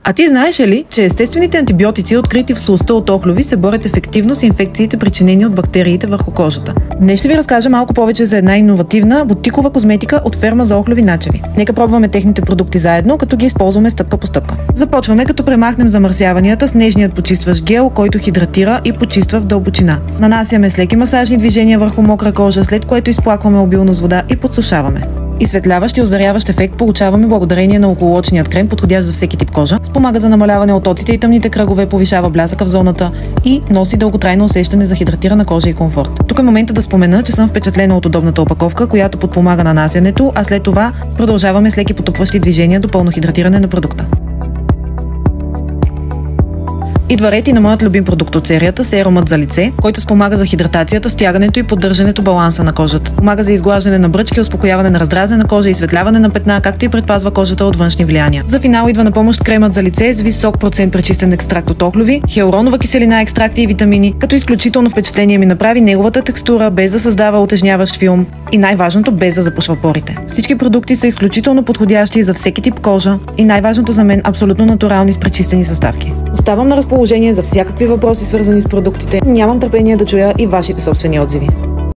А ти знаеш ли, че естествените антибиотици, открити в слузта от охлюви, се борят ефективно с инфекциите, причинени от бактериите върху кожата? Днес ще ви разкажа малко повече за една иновативна бутикова козметика от ферма за охлюви начеви. Нека пробваме техните продукти заедно, като ги използваме стъпка по стъпка. Започваме като премахнем замърсяванията с нежният почистващ гел, който хидратира и почиства в дълбочина. Нанасяме с леки масажни движения върху мокра кожа, след което изплакваме обилно с вода и подсушаваме. Изсветляващ и озаряващ ефект получаваме благодарение на околоочният крем, подходящ за всеки тип кожа, спомага за намаляване отоците и тъмните кръгове, повишава блясъка в зоната и носи дълготрайно усещане за хидратирана кожа и комфорт. Тук е момента да спомена, че съм впечатлена от удобната опаковка, която подпомага нанасянето, а след това продължаваме с леки потупващи движения до пълно хидратиране на продукта. Идва ред и на моят любим продукт от серията – серумът за лице, който спомага за хидратацията, стягането и поддържането баланса на кожата. Помага за изглаждане на бръчки, успокояване на раздразнена кожа, изсветляване на петна, както и предпазва кожата от външни влияния. За финал идва на помощ кремът за лице с висок процент пречистен екстракт от охлюви, хиалуронова киселина, екстракти и витамини, като изключително впечатление ми направи неговата текстура, без да създава утежняващ филм и най-важното, без да запушва порите. Всички продукти са изключително подходящи за всеки тип кожа и най-важното за мен – абсолютно натурални с пречистени съставки. Оставам на разположение за всякакви въпроси, свързани с продуктите. Нямам търпение да чуя и вашите собствени отзиви.